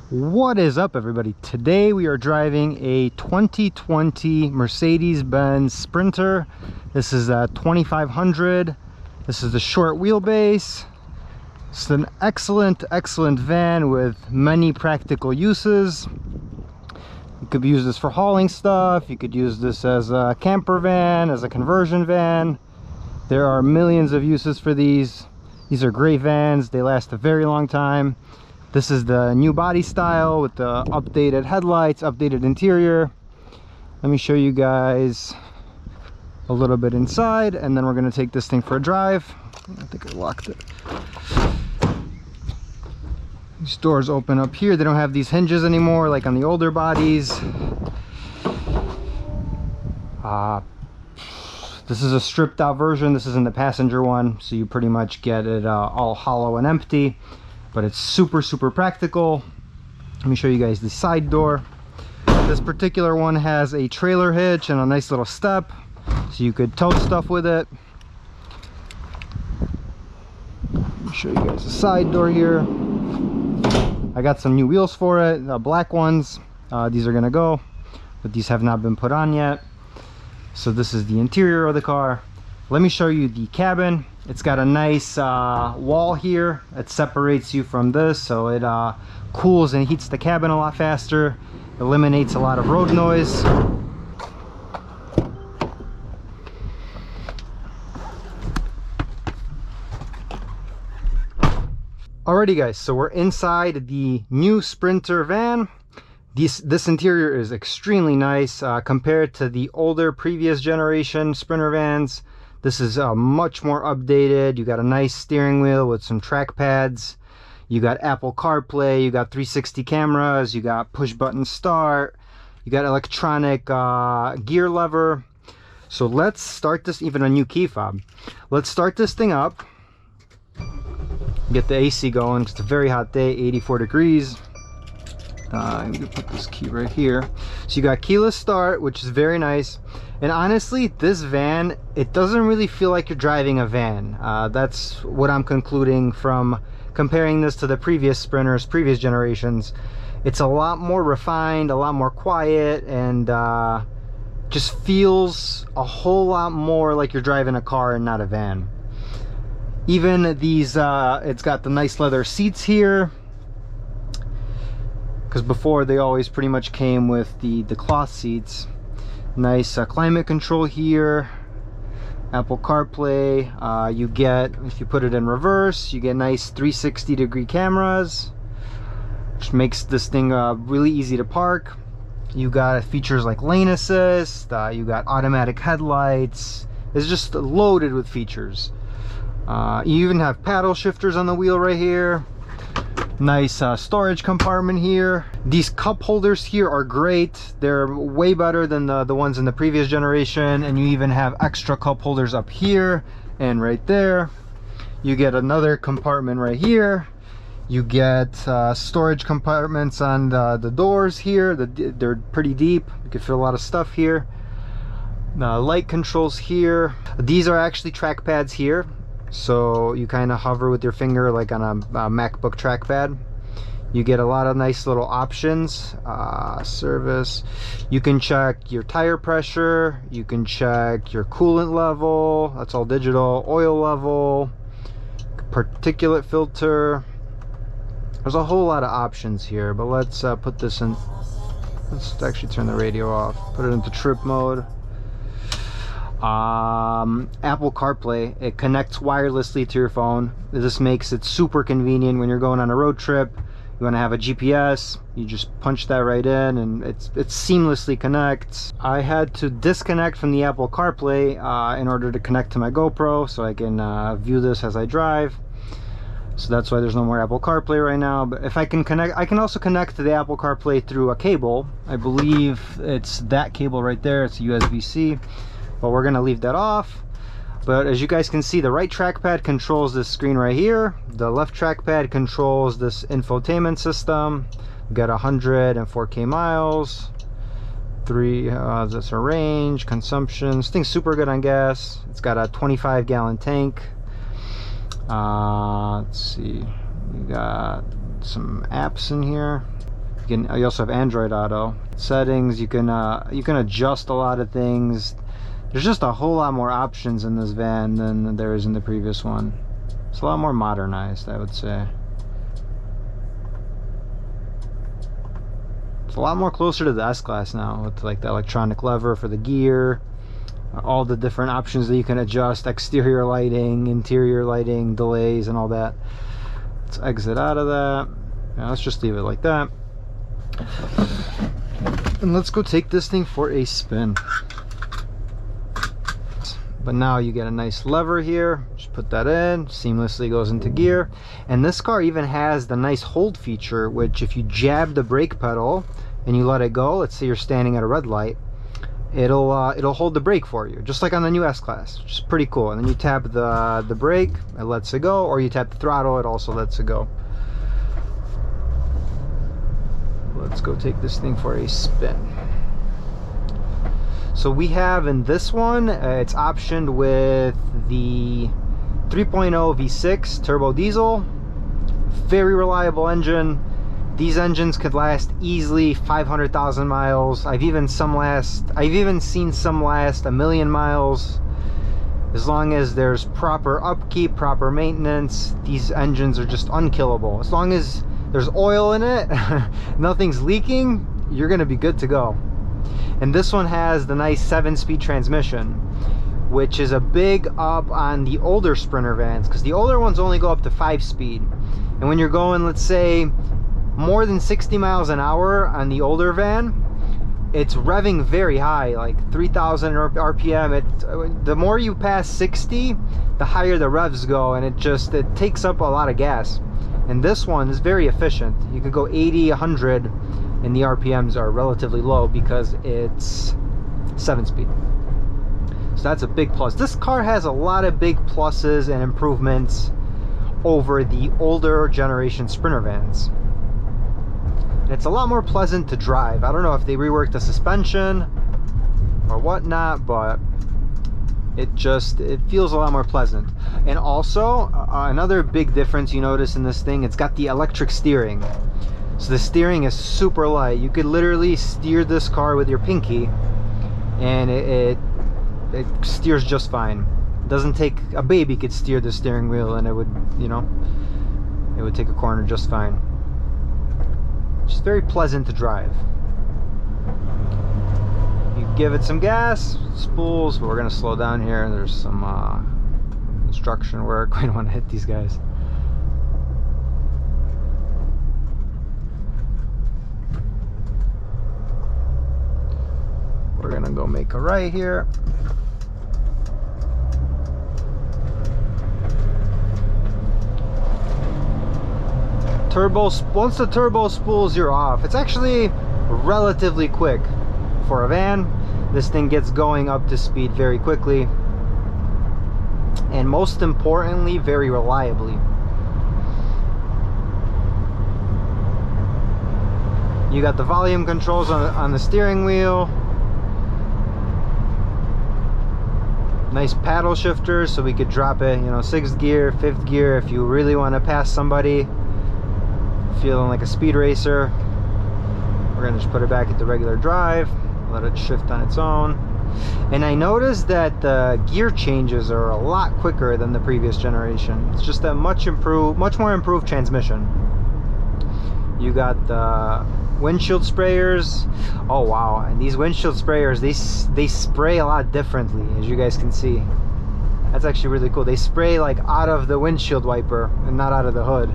What is up, everybody? Today we are driving a 2020 Mercedes-Benz Sprinter. This is a 2500. This is the short wheelbase. It's an excellent van with many practical uses. You could use this for hauling stuff. You could use this as a camper van, as a conversion van. There are millions of uses for these. These are great vans. They last a very long time. This is the new body style with the updated headlights, updated interior. Let me show you guys a little bit inside, and then we're going to take this thing for a drive. I think I locked it. These doors open up here. They don't have these hinges anymore like on the older bodies. This is a stripped out version. This isn't the passenger one, so you pretty much get it all hollow and empty. But it's super practical. Let me show you guys the side door. This particular one has a trailer hitch and a nice little step, so you could tow stuff with it. Let me show you guys the side door here. I got some new wheels for it, black ones. These are gonna go, but these have not been put on yet. So this is the interior of the car. Let me show you the cabin. It's got a nice wall here that separates you from this, so it cools and heats the cabin a lot faster, eliminates a lot of road noise. Alrighty guys, so we're inside the new Sprinter van. This interior is extremely nice compared to the older previous generation Sprinter vans. This is much more updated. You got a nice steering wheel with some track pads. You got Apple CarPlay. You got 360 cameras. You got push button start. You got electronic gear lever. So let's start this, even a new key fob. Let's start this thing up. Get the AC going. It's a very hot day, 84 degrees. I'm gonna put this key right here. So you got keyless start, which is very nice. And honestly, this van, it doesn't really feel like you're driving a van. That's what I'm concluding from comparing this to the previous Sprinters, previous generations. It's a lot more refined, a lot more quiet, and just feels a whole lot more like you're driving a car and not a van. Even these, it's got the nice leather seats here, because before they always pretty much came with the cloth seats. Nice climate control here, Apple CarPlay. You get, if you put it in reverse, you get nice 360 degree cameras, which makes this thing really easy to park. You got features like lane assist, you got automatic headlights. It's just loaded with features. You even have paddle shifters on the wheel right here. Nice storage compartment here. These cup holders here are great. They're way better than the ones in the previous generation, and you even have extra cup holders up here and right there. You get another compartment right here. You get storage compartments on the doors here. They're pretty deep. You can fit a lot of stuff here. Light controls here. These are actually track pads here. So you kind of hover with your finger like on a MacBook trackpad. You get a lot of nice little options. Service. You can check your tire pressure. You can check your coolant level. That's all digital. Oil level. Particulate filter. There's a whole lot of options here, but let's put this in. Let's actually turn the radio off. Put it into trip mode. Apple CarPlay, it connects wirelessly to your phone. This makes it super convenient when you're going on a road trip. You want to have a GPS, you just punch that right in and it seamlessly connects. I had to disconnect from the Apple CarPlay in order to connect to my GoPro so I can view this as I drive. So that's why there's no more Apple CarPlay right now. But if I can connect, I can also connect to the Apple CarPlay through a cable. I believe it's that cable right there. It's a USB-C. But we're gonna leave that off. But as you guys can see, the right trackpad controls this screen right here. The left trackpad controls this infotainment system. We got 104K miles. That's a range, consumption. This thing's super good on gas. It's got a 25-gallon tank. Let's see. We got some apps in here. You also have Android Auto settings. You can adjust a lot of things. There's just a whole lot more options in this van than there is in the previous one. It's a lot more modernized, I would say. It's a lot more closer to the S-Class now, with like the electronic lever for the gear, all the different options that you can adjust, exterior lighting, interior lighting, delays, and all that. Let's exit out of that. Now let's just leave it like that. And let's go take this thing for a spin. But now you get a nice lever here. Just put that in, seamlessly goes into gear. And this car even has the nice hold feature, which if you jab the brake pedal and you let it go, let's say you're standing at a red light, it'll hold the brake for you, just like on the new S-Class, which is pretty cool. And then you tap the brake, it lets it go, or you tap the throttle, it also lets it go. Let's go take this thing for a spin. So we have in this one, it's optioned with the 3.0 V6 turbo diesel. Very reliable engine. These engines could last easily 500,000 miles. I've even seen some last 1,000,000 miles. As long as there's proper upkeep, proper maintenance, these engines are just unkillable. As long as there's oil in it, nothing's leaking, you're gonna be good to go. And this one has the nice 7-speed transmission, which is a big up on the older Sprinter vans, because the older ones only go up to 5-speed. And when you're going, let's say, more than 60 miles an hour on the older van, it's revving very high, like 3,000 RPM. The more you pass 60, the higher the revs go, and it takes up a lot of gas. And this one is very efficient. You could go 80, 100, and the RPMs are relatively low because it's 7-speed. So that's a big plus. This car has a lot of big pluses and improvements over the older generation Sprinter vans. And it's a lot more pleasant to drive. I don't know if they reworked the suspension or whatnot, but it feels a lot more pleasant. And also, another big difference you notice in this thing, it's got the electric steering. So the steering is super light. You could literally steer this car with your pinky, and it steers just fine. It doesn't take a baby could steer the steering wheel, and it would, it would take a corner just fine. It's very pleasant to drive. You give it some gas, spools, but we're gonna slow down here. There's some construction work. We don't want to hit these guys. We're gonna go make a right here. Once the turbo spools, you're off. It's actually relatively quick for a van. This thing gets going up to speed very quickly, and most importantly, very reliably. You got the volume controls on the steering wheel. Nice paddle shifters, so we could drop it, 6th gear, 5th gear if you really want to pass somebody, feeling like a speed racer. We're gonna just put it back into regular drive, let it shift on its own. And I noticed that the gear changes are a lot quicker than the previous generation. It's just a much more improved transmission. You got the windshield sprayers. Oh wow, and these windshield sprayers, they spray a lot differently, as you guys can see. That's actually really cool. They spray like out of the windshield wiper and not out of the hood.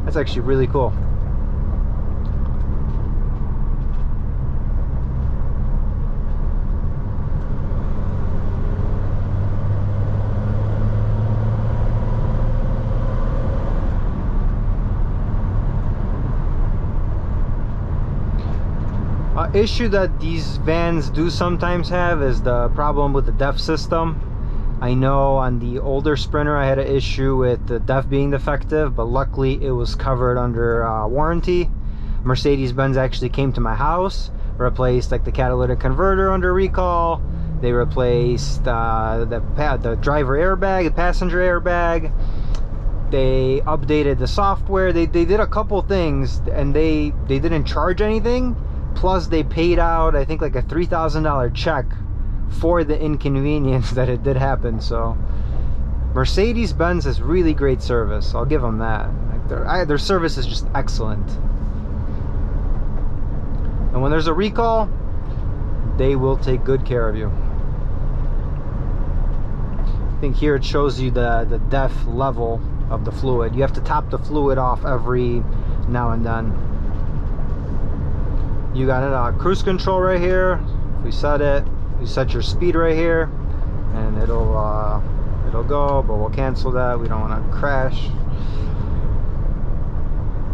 That's actually really cool. Issue that these vans do sometimes have is the problem with the DEF system. I know on the older Sprinter I had an issue with the DEF being defective, but luckily it was covered under warranty. Mercedes-Benz actually came to my house, replaced like the catalytic converter under recall. They replaced the driver airbag, the passenger airbag. They updated the software. They did a couple things, and they didn't charge anything. Plus they paid out, I think, like a $3,000 check for the inconvenience that it did happen. So Mercedes-Benz has really great service. I'll give them that. Like their service is just excellent. And when there's a recall, they will take good care of you. I think here it shows you the depth level of the fluid. You have to top the fluid off every now and then. You got it, cruise control right here. If we set it, you set your speed right here, and it'll go, but we'll cancel that. We don't want to crash.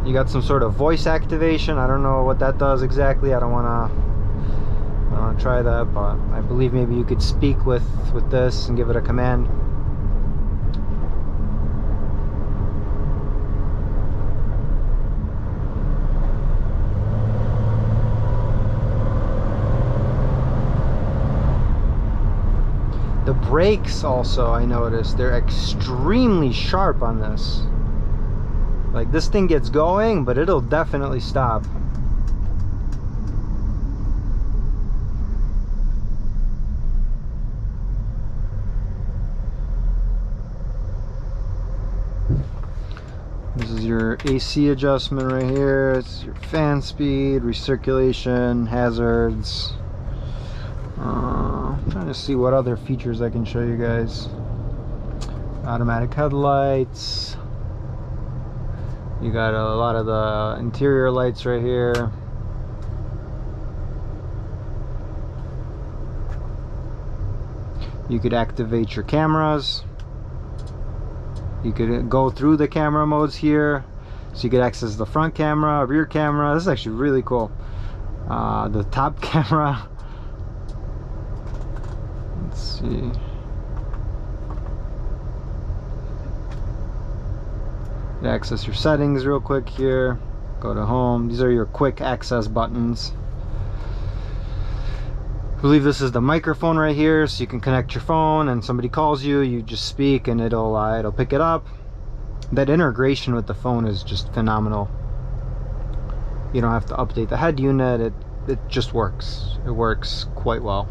You got some sort of voice activation. I don't know what that does exactly. I don't want to try that, but I believe maybe you could speak with this and give it a command. The brakes also, I noticed, they're extremely sharp on this. Like, this thing gets going, but it'll definitely stop. This is your AC adjustment right here. It's your fan speed, recirculation, hazards. I'm trying to see what other features I can show you guys. Automatic headlights. You got a lot of the interior lights right here. You could activate your cameras. You could go through the camera modes here. So you could access the front camera, rear camera. This is actually really cool. The top camera. Let's see. Access your settings real quick here. Go to home. These are your quick access buttons. I believe this is the microphone right here, so you can connect your phone and somebody calls you, you just speak and it'll pick it up. That integration with the phone is just phenomenal. You don't have to update the head unit. It just works. It works quite well.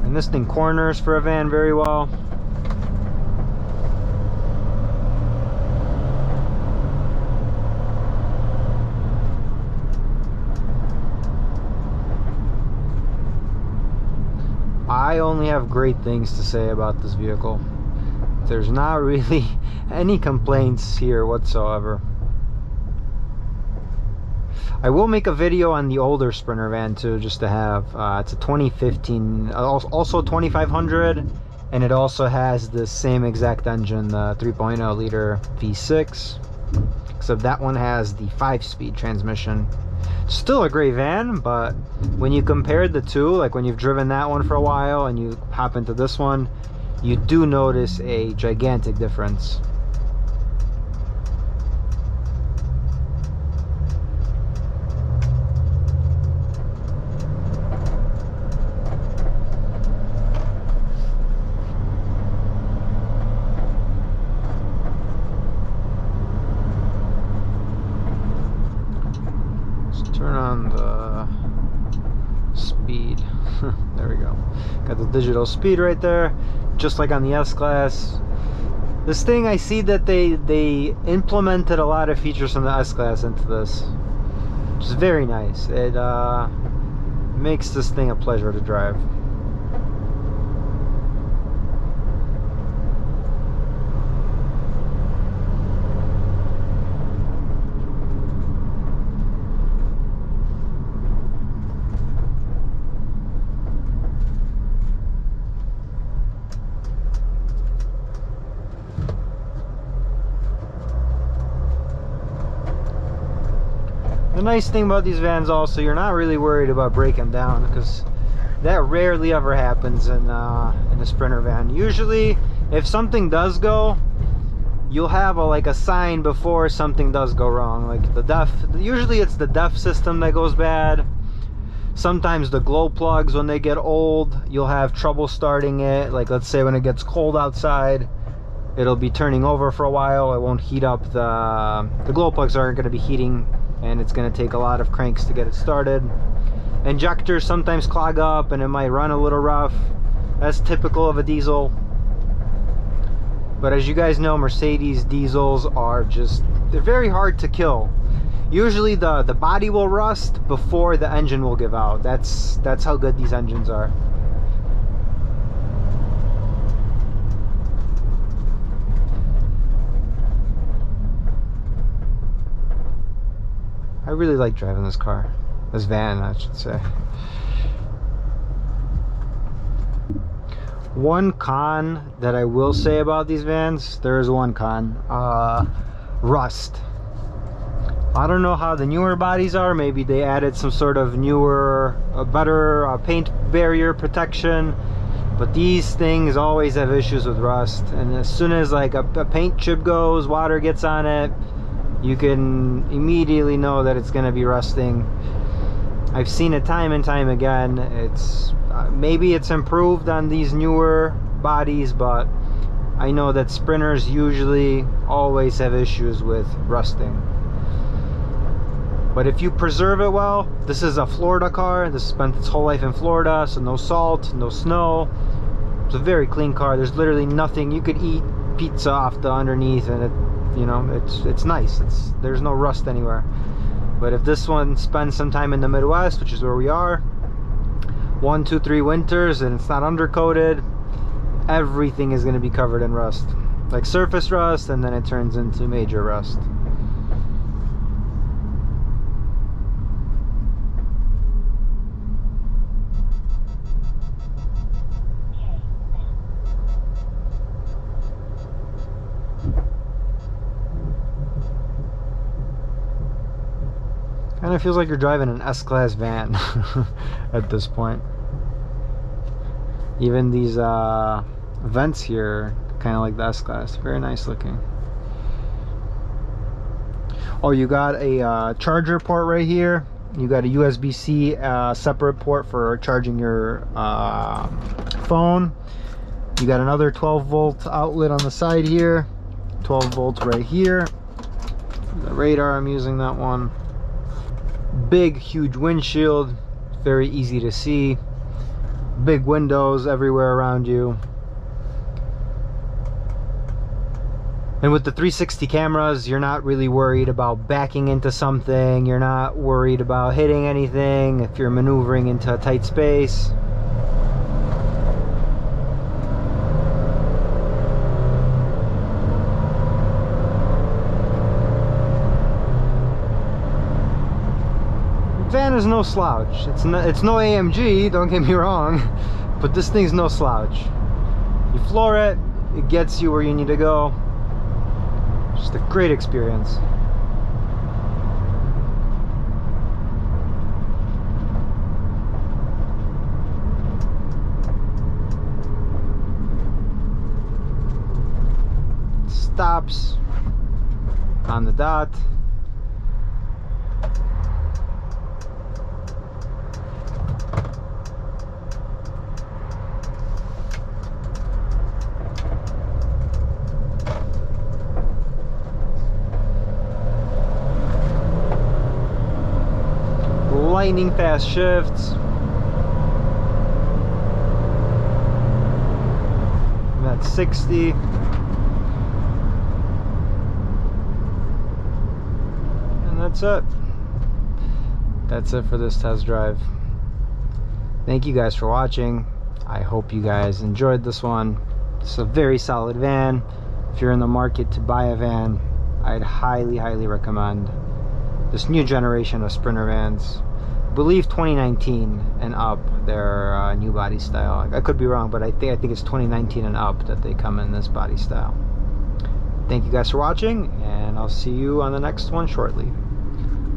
And this thing corners for a van very well. I only have great things to say about this vehicle. There's not really any complaints here whatsoever. I will make a video on the older Sprinter van too, just to have. It's a 2015, also 2500, and it also has the same exact engine, the 3.0 liter V6, except that one has the 5-speed transmission. Still a great van, but when you compare the two, like when you've driven that one for a while and you hop into this one, you do notice a gigantic difference. Turn on the speed. There we go. Got the digital speed right there, just like on the S-Class. This thing, I see that they implemented a lot of features from the S-Class into this, which is very nice. It makes this thing a pleasure to drive. The nice thing about these vans also, you're not really worried about breaking down, because that rarely ever happens in a Sprinter van. Usually, if something does go, you'll have like a sign before something does go wrong. Like the def, usually it's the def system that goes bad. Sometimes the glow plugs, when they get old, you'll have trouble starting it. Like let's say when it gets cold outside, it'll be turning over for a while. It won't heat up. The glow plugs aren't going to be heating, and it's going to take a lot of cranks to get it started. Injectors sometimes clog up and it might run a little rough. That's typical of a diesel. But as you guys know, Mercedes diesels are they're very hard to kill. Usually the body will rust before the engine will give out. That's how good these engines are. I really like driving this car. This van, I should say. One con that I will say about these vans, there is one con. Rust. I don't know how the newer bodies are. Maybe they added some sort of newer, better paint barrier protection. But these things always have issues with rust. And as soon as like a paint chip goes, water gets on it, you can immediately know that it's going to be rusting. I've seen it time and time again. It's maybe it's improved on these newer bodies, but I know that Sprinters usually always have issues with rusting. But if you preserve it well, this is a Florida car. This spent its whole life in Florida, so no salt, no snow. It's a very clean car. There's literally nothing. You could eat pizza off the underneath, and it, you know, it's nice. There's no rust anywhere. But if this one spends some time in the Midwest, which is where we are, 1, 2, 3 winters, and it's not undercoated, everything is going to be covered in rust, like surface rust, and then it turns into major rust. Kind of feels like you're driving an S-Class van at this point. Even these vents here, kind of like the S-Class. Very nice looking. Oh, you got a charger port right here. You got a USB-C separate port for charging your phone. You got another 12-volt outlet on the side here. 12 volts right here. For the radar, I'm using that one. Big, huge windshield. Very easy to see. Big windows everywhere around you. And with the 360 cameras, you're not really worried about backing into something. You're not worried about hitting anything if you're maneuvering into a tight space. Van is no slouch. It's no AMG, don't get me wrong, but this thing's no slouch. You floor it, it gets you where you need to go. Just a great experience. Stops on the dot. Lightning fast shifts. I'm at 60. And that's it. That's it for this test drive. Thank you guys for watching. I hope you guys enjoyed this one. It's a very solid van. If you're in the market to buy a van, I'd highly recommend this new generation of Sprinter vans. I believe 2019 and up, their new body style. I could be wrong, but I think it's 2019 and up that they come in this body style. Thank you guys for watching, and I'll see you on the next one shortly.